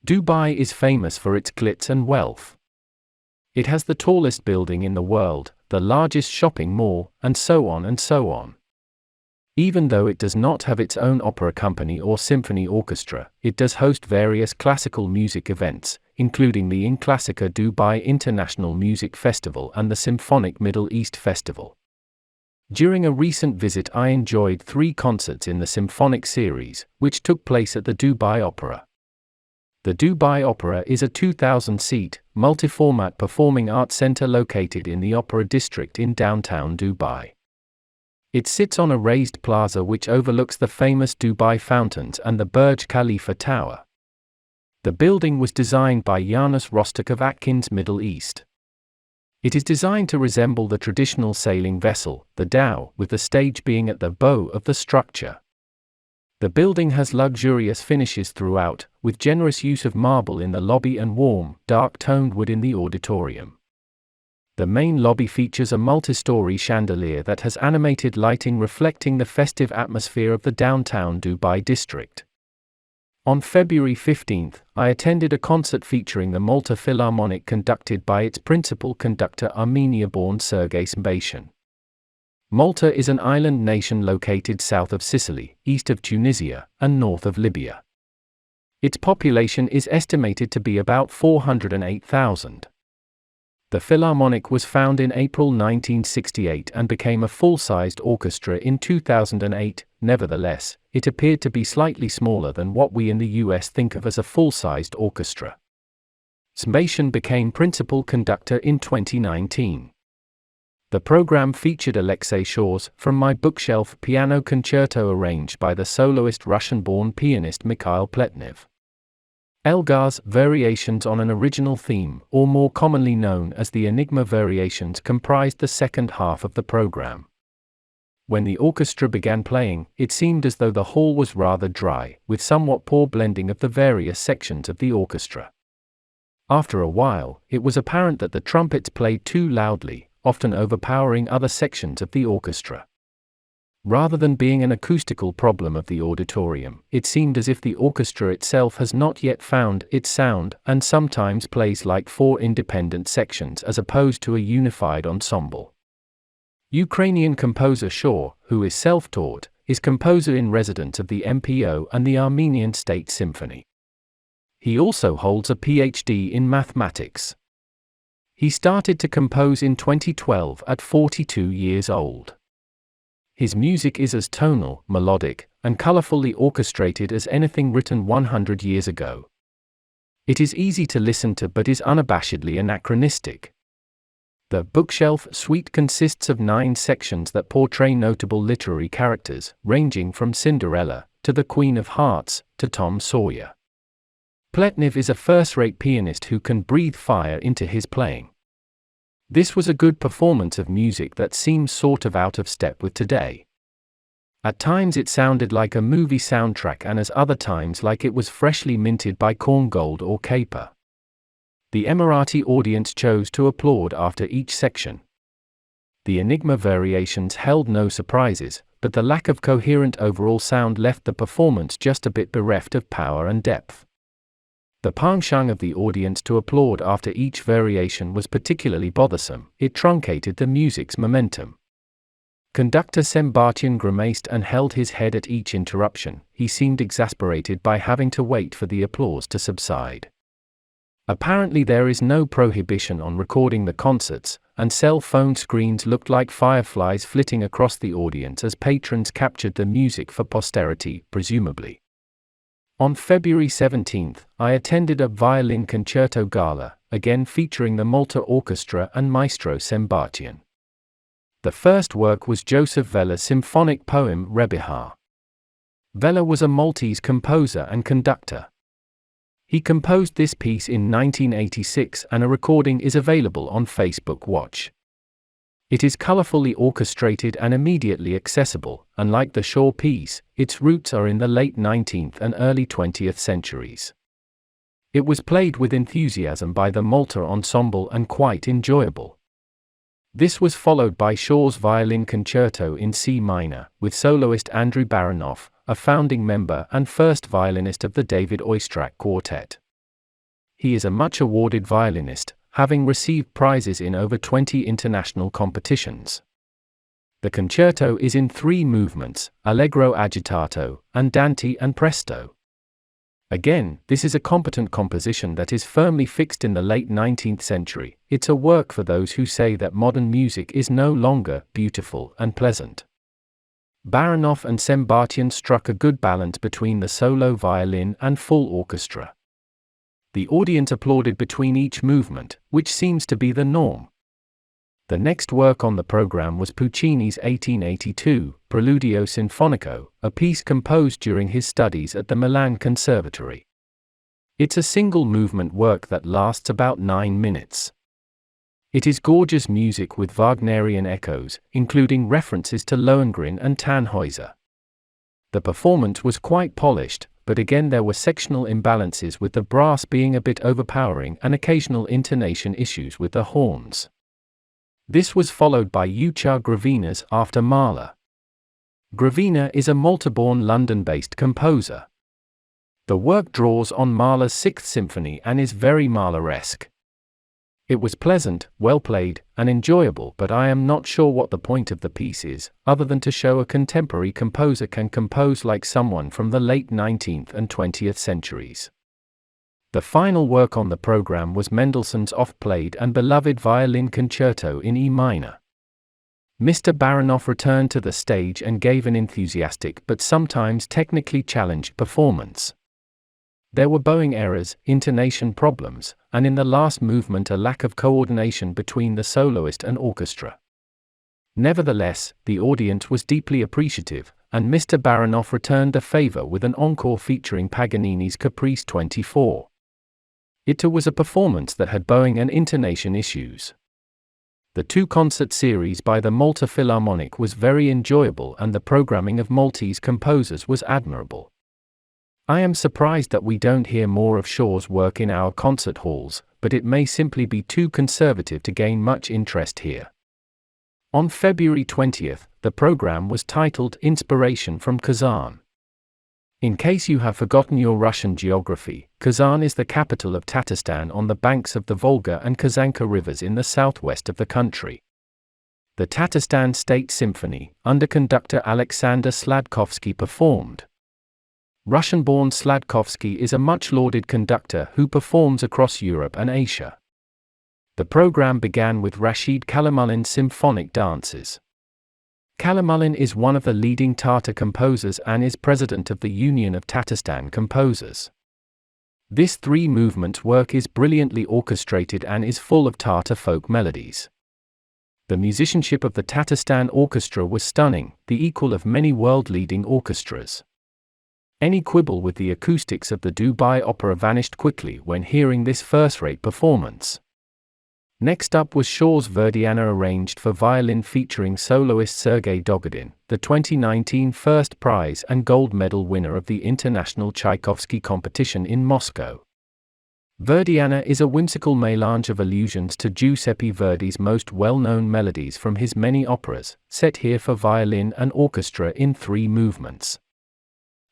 Dubai is famous for its glitz and wealth. It has the tallest building in the world, the largest shopping mall, and so on and so on. Even though it does not have its own opera company or symphony orchestra, it does host various classical music events, including the InClassica Dubai International Music Festival and the Symphonic Middle East Festival. During a recent visit, I enjoyed 3 concerts in the symphonic series, which took place at the Dubai Opera. The Dubai Opera is a 2,000-seat, multi-format performing arts center located in the Opera District in downtown Dubai. It sits on a raised plaza which overlooks the famous Dubai fountains and the Burj Khalifa Tower. The building was designed by Janus Rostock of Atkins, Middle East. It is designed to resemble the traditional sailing vessel, the Dhow, with the stage being at the bow of the structure. The building has luxurious finishes throughout, with generous use of marble in the lobby and warm, dark-toned wood in the auditorium. The main lobby features a multi-storey chandelier that has animated lighting reflecting the festive atmosphere of the downtown Dubai district. On February 15, I attended a concert featuring the Malta Philharmonic conducted by its principal conductor, Armenia-born Sergei Sembatian. Malta is an island nation located south of Sicily, east of Tunisia, and north of Libya. Its population is estimated to be about 408,000. The Philharmonic was founded in April 1968 and became a full-sized orchestra in 2008. Nevertheless, it appeared to be slightly smaller than what we in the US think of as a full-sized orchestra. Sembatian became principal conductor in 2019. The program featured Alexei Shaw's From My Bookshelf piano concerto arranged by the soloist Russian-born pianist Mikhail Pletnev. Elgar's Variations on an Original Theme, or more commonly known as the Enigma Variations, comprised the second half of the program. When the orchestra began playing, it seemed as though the hall was rather dry, with somewhat poor blending of the various sections of the orchestra. After a while, it was apparent that the trumpets played too loudly, often overpowering other sections of the orchestra. Rather than being an acoustical problem of the auditorium, it seemed as if the orchestra itself has not yet found its sound and sometimes plays like 4 independent sections as opposed to a unified ensemble. Ukrainian composer Shaw, who is self-taught, is composer-in-residence of the MPO and the Armenian State Symphony. He also holds a PhD in mathematics. He started to compose in 2012 at 42 years old. His music is as tonal, melodic, and colorfully orchestrated as anything written 100 years ago. It is easy to listen to but is unabashedly anachronistic. The Bookshelf Suite consists of 9 sections that portray notable literary characters, ranging from Cinderella, to the Queen of Hearts, to Tom Sawyer. Pletnev is a first-rate pianist who can breathe fire into his playing. This was a good performance of music that seems sort of out of step with today. At times it sounded like a movie soundtrack and as other times like it was freshly minted by Korngold or Caper. The Emirati audience chose to applaud after each section. The Enigma Variations held no surprises, but the lack of coherent overall sound left the performance just a bit bereft of power and depth. The penchant of the audience to applaud after each variation was particularly bothersome. It truncated the music's momentum. Conductor Sembatian grimaced and held his head at each interruption. He seemed exasperated by having to wait for the applause to subside. Apparently there is no prohibition on recording the concerts, and cell phone screens looked like fireflies flitting across the audience as patrons captured the music for posterity, presumably. On February 17, I attended a violin concerto gala, again featuring the Malta Orchestra and Maestro Sembatian. The first work was Joseph Vella's symphonic poem Rebihar. Vella was a Maltese composer and conductor. He composed this piece in 1986 and a recording is available on Facebook Watch. It is colorfully orchestrated and immediately accessible. Unlike the Shaw piece, its roots are in the late 19th and early 20th centuries. It was played with enthusiasm by the Malta Ensemble and quite enjoyable. This was followed by Shaw's Violin Concerto in C minor, with soloist Andrew Baranov, a founding member and first violinist of the David Oistrakh Quartet. he is a much awarded violinist, having received prizes in over 20 international competitions. The concerto is in 3 movements, allegro agitato, andante and presto. Again, this is a competent composition that is firmly fixed in the late 19th century. It's a work for those who say that modern music is no longer beautiful and pleasant. Baranov and Sembatian struck a good balance between the solo violin and full orchestra. The audience applauded between each movement, which seems to be the norm. The next work on the program was Puccini's 1882, Preludio Sinfonico, a piece composed during his studies at the Milan Conservatory. It's a single-movement work that lasts about 9 minutes. It is gorgeous music with Wagnerian echoes, including references to Lohengrin and Tannhäuser. The performance was quite polished, but again there were sectional imbalances with the brass being a bit overpowering and occasional intonation issues with the horns. This was followed by Yucha Gravinas after Mahler. Gravina is a Malta-born London-based composer. The work draws on Mahler's Sixth Symphony and is very Mahleresque. It was pleasant, well played, and enjoyable, but I am not sure what the point of the piece is, other than to show a contemporary composer can compose like someone from the late 19th and 20th centuries. The final work on the program was Mendelssohn's oft-played and beloved violin concerto in E minor. Mr. Baranov returned to the stage and gave an enthusiastic but sometimes technically challenged performance. There were bowing errors, intonation problems, and in the last movement a lack of coordination between the soloist and orchestra. Nevertheless, the audience was deeply appreciative, and Mr. Baranov returned the favor with an encore featuring Paganini's Caprice 24. It was a performance that had bowing and intonation issues. The 2-concert series by the Malta Philharmonic was very enjoyable and the programming of Maltese composers was admirable. I am surprised that we don't hear more of Shaw's work in our concert halls, but it may simply be too conservative to gain much interest here. On February 20th, the program was titled Inspiration from Kazan. In case you have forgotten your Russian geography, Kazan is the capital of Tatarstan on the banks of the Volga and Kazanka rivers in the southwest of the country. The Tatarstan State Symphony, under conductor Alexander Sladkovsky, performed. Russian-born Sladkovsky is a much-lauded conductor who performs across Europe and Asia. The program began with Rashid Kalimulin's symphonic dances. Kalimulin is one of the leading Tatar composers and is president of the Union of Tatarstan Composers. This 3-movement work is brilliantly orchestrated and is full of Tatar folk melodies. The musicianship of the Tatarstan Orchestra was stunning, the equal of many world-leading orchestras. Any quibble with the acoustics of the Dubai Opera vanished quickly when hearing this first-rate performance. Next up was Shaw's Verdiana arranged for violin featuring soloist Sergei Dogodin, the 2019 first prize and gold medal winner of the International Tchaikovsky competition in Moscow. Verdiana is a whimsical mélange of allusions to Giuseppe Verdi's most well-known melodies from his many operas, set here for violin and orchestra in 3 movements.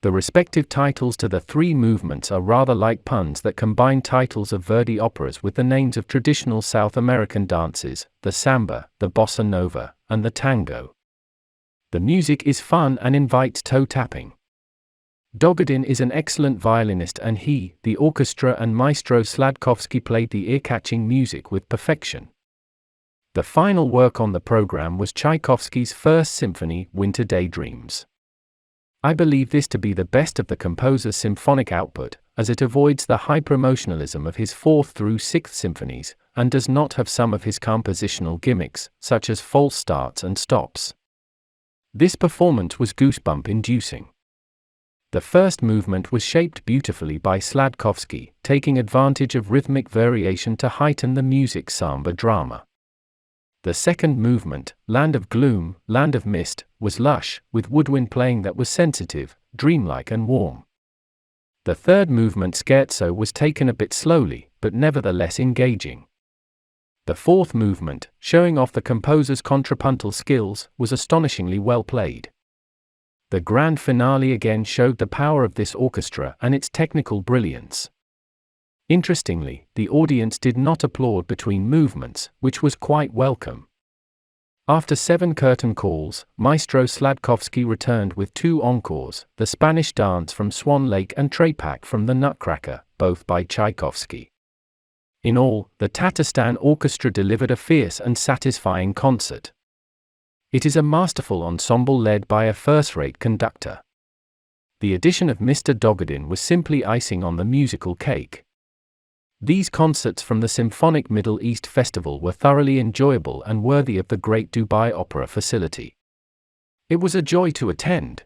The respective titles to the 3 movements are rather like puns that combine titles of Verdi operas with the names of traditional South American dances, the samba, the bossa nova, and the tango. The music is fun and invites toe-tapping. Dogodin is an excellent violinist and he, the orchestra and maestro Sladkovsky played the ear-catching music with perfection. The final work on the program was Tchaikovsky's First Symphony, Winter Daydreams. I believe this to be the best of the composer's symphonic output, as it avoids the hyper-emotionalism of his 4th through 6th symphonies, and does not have some of his compositional gimmicks, such as false starts and stops. This performance was goosebump-inducing. The first movement was shaped beautifully by Sladkovsky, taking advantage of rhythmic variation to heighten the music's samba drama. The second movement, Land of Gloom, Land of Mist, was lush, with woodwind playing that was sensitive, dreamlike and warm. The third movement, Scherzo, was taken a bit slowly, but nevertheless engaging. The fourth movement, showing off the composer's contrapuntal skills, was astonishingly well played. The grand finale again showed the power of this orchestra and its technical brilliance. Interestingly, the audience did not applaud between movements, which was quite welcome. After 7 curtain calls, Maestro Sladkovsky returned with 2 encores, the Spanish Dance from Swan Lake and Trepak from the Nutcracker, both by Tchaikovsky. In all, the Tatarstan Orchestra delivered a fierce and satisfying concert. It is a masterful ensemble led by a first-rate conductor. The addition of Mr. Dogodin was simply icing on the musical cake. These concerts from the Symphonic Middle East Festival were thoroughly enjoyable and worthy of the great Dubai Opera facility. It was a joy to attend.